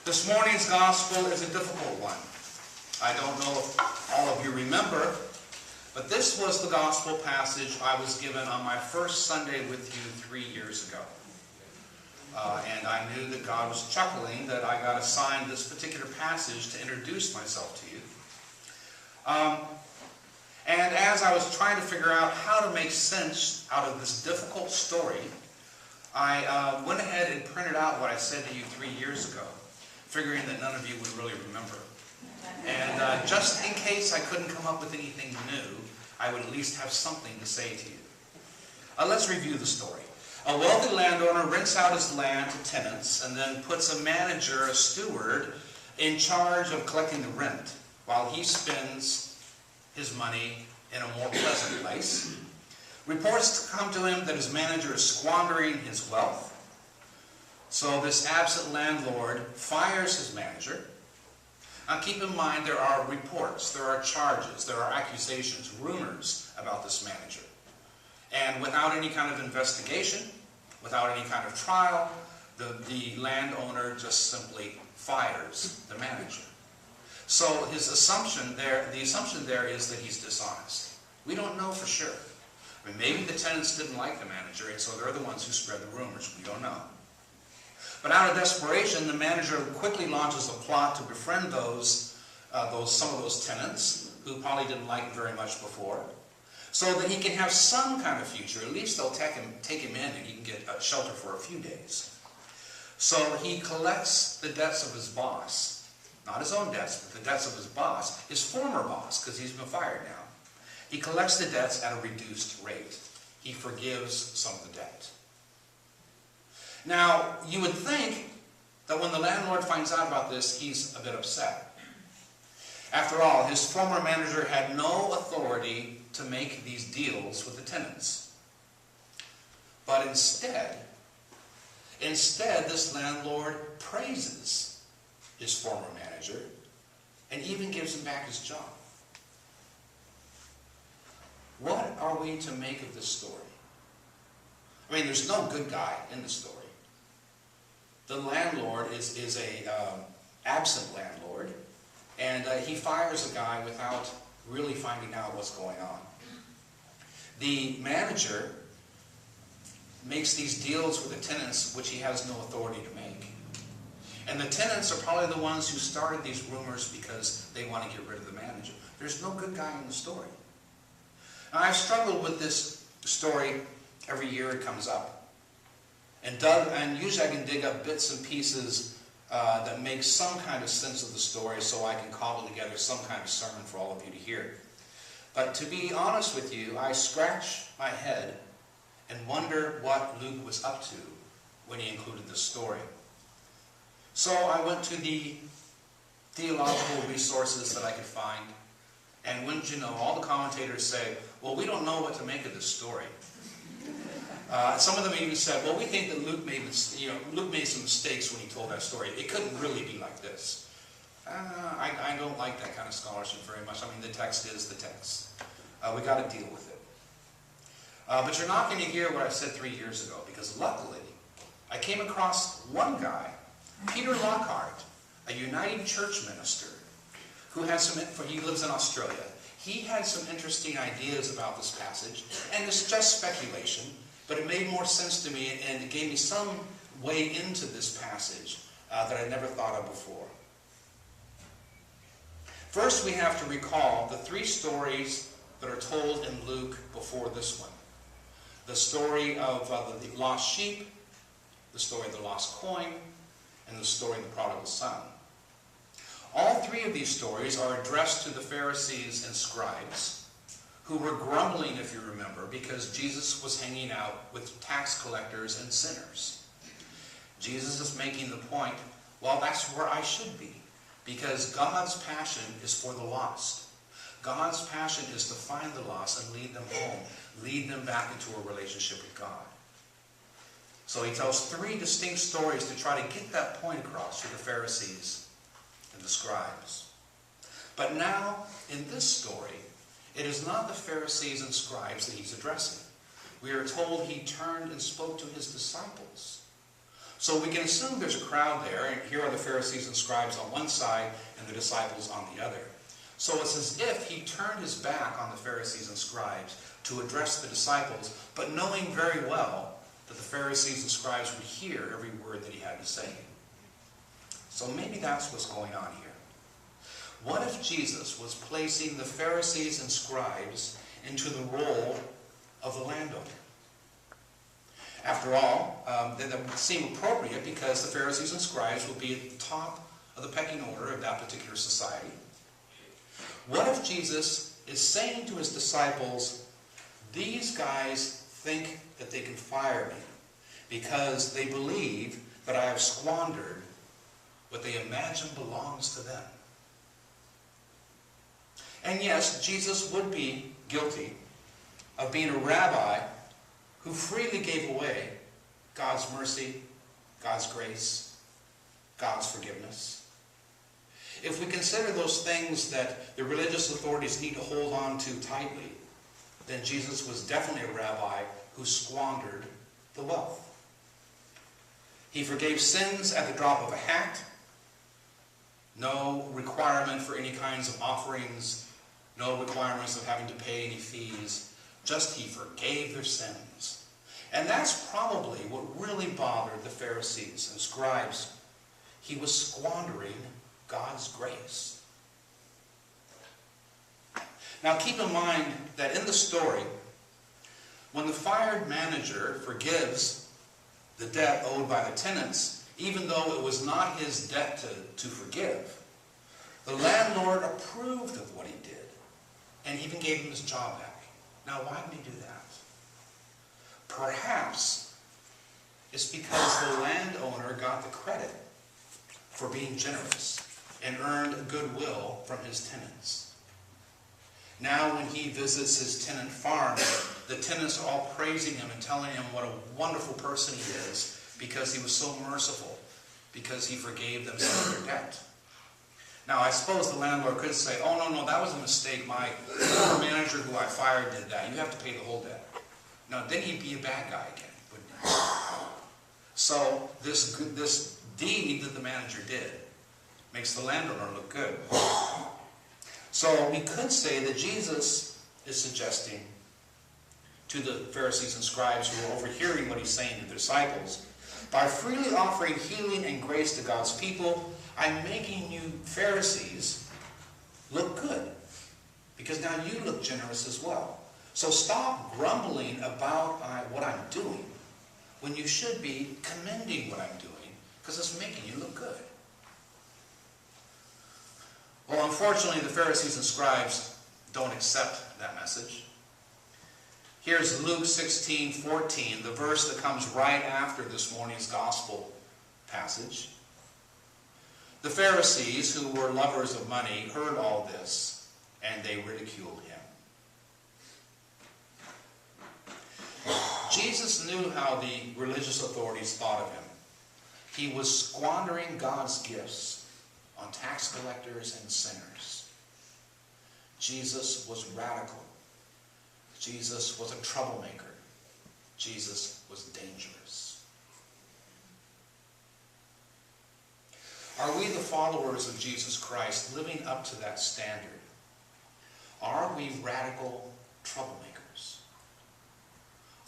This morning's gospel is a difficult one. I don't know if all of you remember, but this was the gospel passage I was given on my first Sunday with you 3 years ago. And I knew that God was chuckling that I got assigned this particular passage to introduce myself to you. And as I was trying to figure out how to make sense out of this difficult story, I went ahead and printed out what I said to you 3 years ago, figuring that none of you would really remember. And just in case I couldn't come up with anything new, I would at least have something to say to you. Let's review the story. A wealthy landowner rents out his land to tenants and then puts a manager, a steward, in charge of collecting the rent while he spends his money in a more pleasant place. Reports come to him that his manager is squandering his wealth. So this absent landlord fires his manager. Now keep in mind there are reports, there are charges, there are accusations, rumors about this manager. And without any kind of investigation, without any kind of trial, the landowner just simply fires the manager. So his assumption there, the assumption there is that he's dishonest. We don't know for sure. I mean, maybe the tenants didn't like the manager, and so they're the ones who spread the rumors. We don't know. But out of desperation, the manager quickly launches a plot to befriend some of those tenants who probably didn't like him very much before, so that he can have some kind of future. At least they'll take him in and he can get shelter for a few days. So he collects the debts of his boss. Not his own debts, but the debts of his boss, his former boss, because he's been fired now. He collects the debts at a reduced rate. He forgives some of the debt. Now, you would think that when the landlord finds out about this, he's a bit upset. After all, his former manager had no authority to make these deals with the tenants. But instead, this landlord praises his former manager and even gives him back his job. What are we to make of this story? I mean, there's no good guy in the story. The landlord is a absent landlord, and he fires a guy without really finding out what's going on. The manager makes these deals with the tenants which he has no authority to make. And the tenants are probably the ones who started these rumors because they want to get rid of the manager. There's no good guy in the story. Now, I've struggled with this story every year it comes up. And usually I can dig up bits and pieces that make some kind of sense of the story so I can cobble together some kind of sermon for all of you to hear. But to be honest with you, I scratch my head and wonder what Luke was up to when he included this story. So I went to the theological resources that I could find, and wouldn't you know, all the commentators say, well, we don't know what to make of this story. Some of them even said, well, we think that Luke made some mistakes when he told that story. It couldn't really be like this. I don't like that kind of scholarship very much. I mean, the text is the text. We got to deal with it. But you're not going to hear what I said 3 years ago, because luckily, I came across one guy, Peter Lockhart, a United Church minister, who had he lives in Australia. He had some interesting ideas about this passage, and it's just speculation, but it made more sense to me, and it gave me some way into this passage that I never thought of before. First, we have to recall the 3 stories that are told in Luke before this one. The story of the lost sheep, the story of the lost coin, and the story of the prodigal son. All 3 of these stories are addressed to the Pharisees and scribes, who were grumbling, if you remember, because Jesus was hanging out with tax collectors and sinners. Jesus is making the point, well, that's where I should be, because God's passion is for the lost. God's passion is to find the lost and lead them home, lead them back into a relationship with God. So he tells 3 distinct stories to try to get that point across to the Pharisees and the scribes. But now, in this story, it is not the Pharisees and scribes that he's addressing. We are told he turned and spoke to his disciples, So we can assume there's a crowd there, and here are the Pharisees and scribes on one side and the disciples on the other. So it's as if he turned his back on the Pharisees and scribes to address the disciples, but knowing very well that the Pharisees and scribes would hear every word that he had to say. So maybe that's what's going on here. What if Jesus was placing the Pharisees and scribes into the role of the landowner? After all, that would seem appropriate because the Pharisees and scribes would be at the top of the pecking order of that particular society. What if Jesus is saying to his disciples, these guys think that they can fire me because they believe that I have squandered what they imagine belongs to them? And yes, Jesus would be guilty of being a rabbi who freely gave away God's mercy, God's grace, God's forgiveness. If we consider those things that the religious authorities need to hold on to tightly, then Jesus was definitely a rabbi who squandered the wealth. He forgave sins at the drop of a hat. No requirement for any kinds of offerings, no requirements of having to pay any fees. Just he forgave their sins. And that's probably what really bothered the Pharisees and scribes. He was squandering God's grace. Now keep in mind that in the story, when the fired manager forgives the debt owed by the tenants, even though it was not his debt to forgive, the landlord approved of what he did and even gave him his job back. Now, why did he do that? Perhaps it's because the landowner got the credit for being generous and earned goodwill from his tenants. Now when he visits his tenant farm, the tenants are all praising him and telling him what a wonderful person he is because he was so merciful, because he forgave them some of their debt. Now I suppose the landlord could say, oh no, that was a mistake. My former manager who I fired did that. You have to pay the whole debt. Now then he'd be a bad guy again, wouldn't he? So this deed that the manager did makes the landowner look good. So we could say that Jesus is suggesting to the Pharisees and scribes who are overhearing what he's saying to the disciples, by freely offering healing and grace to God's people, I'm making you Pharisees look good, because now you look generous as well. So stop grumbling about what I'm doing when you should be commending what I'm doing, because it's making you look good. Well, unfortunately, the Pharisees and scribes don't accept that message. Here's Luke 16:14, the verse that comes right after this morning's gospel passage. The Pharisees, who were lovers of money, heard all this, and they ridiculed him. Jesus knew how the religious authorities thought of him. He was squandering God's gifts on tax collectors and sinners. Jesus was radical. Jesus was a troublemaker. Jesus was dangerous. Are we the followers of Jesus Christ living up to that standard? Are we radical troublemakers?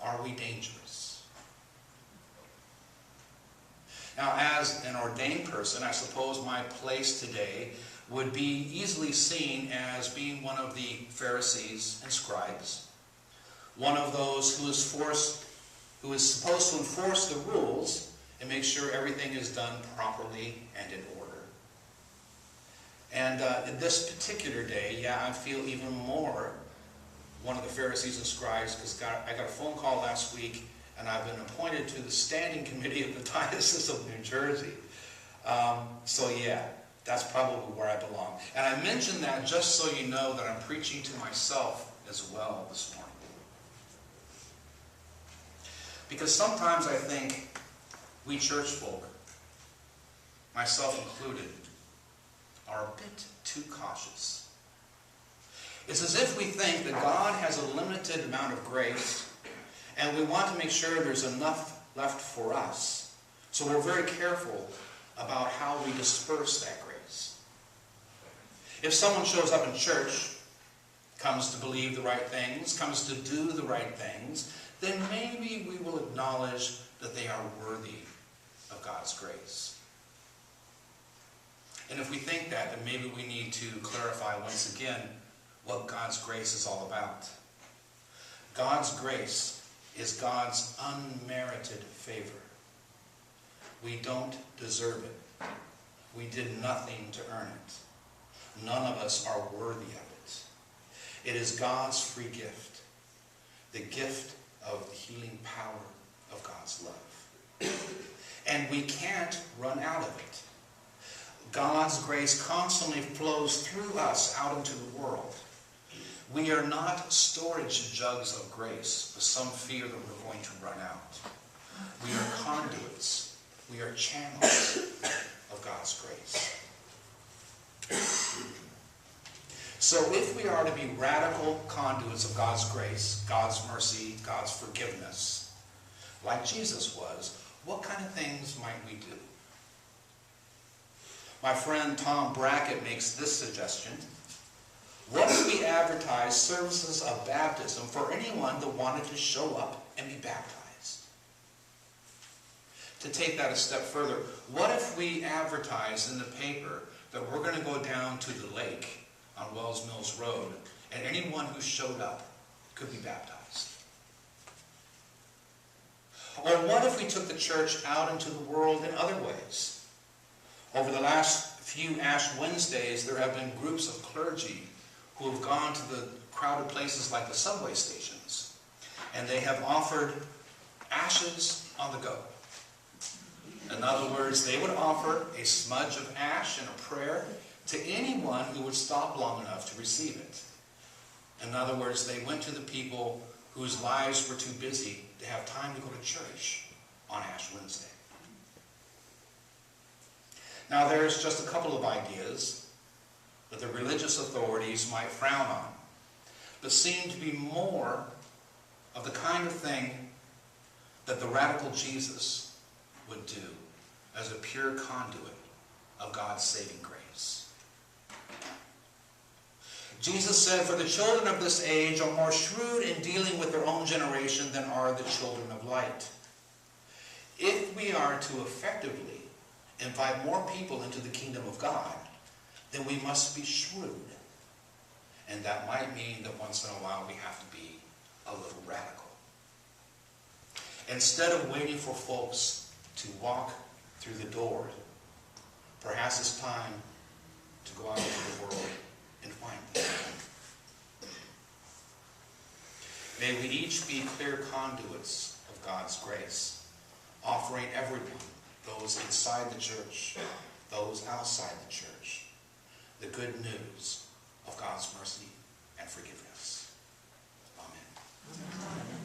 Are we dangerous? Now, as an ordained person, I suppose my place today would be easily seen as being one of the Pharisees and scribes, one of those who is supposed to enforce the rules and make sure everything is done properly and in order. And in this particular day, I feel even more one of the Pharisees and scribes, because I got a phone call last week, and I've been appointed to the standing committee of the Diocese of New Jersey. So that's probably where I belong. And I mention that just so you know that I'm preaching to myself as well this morning. Because sometimes I think we church folk, myself included, are a bit too cautious. It's as if we think that God has a limited amount of grace, and we want to make sure there's enough left for us. So we're very careful about how we disperse that grace. If someone shows up in church, comes to believe the right things, comes to do the right things, then maybe we will acknowledge that they are worthy of God's grace. And if we think that, then maybe we need to clarify once again what God's grace is all about. God's grace is God's unmerited favor. We don't deserve it. We did nothing to earn it. None of us are worthy of it. It is God's free gift, the gift of the healing power of God's love. And we can't run out of it. God's grace constantly flows through us out into the world. We are not storage jugs of grace with some fear that we're going to run out. We are conduits. We are channels of God's grace. So if we are to be radical conduits of God's grace, God's mercy, God's forgiveness, like Jesus was, what kind of things might we do? My friend Tom Brackett makes this suggestion. What if we advertise services of baptism for anyone that wanted to show up and be baptized? To take that a step further, what if we advertise in the paper that we're going to go down to the lake on Wells Mills Road, and anyone who showed up could be baptized? Or what if we took the church out into the world in other ways? Over the last few Ash Wednesdays, there have been groups of clergy who have gone to the crowded places like the subway stations, and they have offered ashes on the go. In other words, they would offer a smudge of ash and a prayer to anyone who would stop long enough to receive it. In other words, they went to the people whose lives were too busy to have time to go to church on Ash Wednesday. Now, there's just a couple of ideas that the religious authorities might frown on, but seem to be more of the kind of thing that the radical Jesus would do as a pure conduit of God's saving grace. Jesus said, "For the children of this age are more shrewd in dealing with their own generation than are the children of light." If we are to effectively invite more people into the kingdom of God, then we must be shrewd. And that might mean that once in a while we have to be a little radical. Instead of waiting for folks to walk through the door, perhaps it's time to go out into the world and find them. May we each be clear conduits of God's grace, offering everyone, those inside the church, those outside the church, the good news of God's mercy and forgiveness. Amen.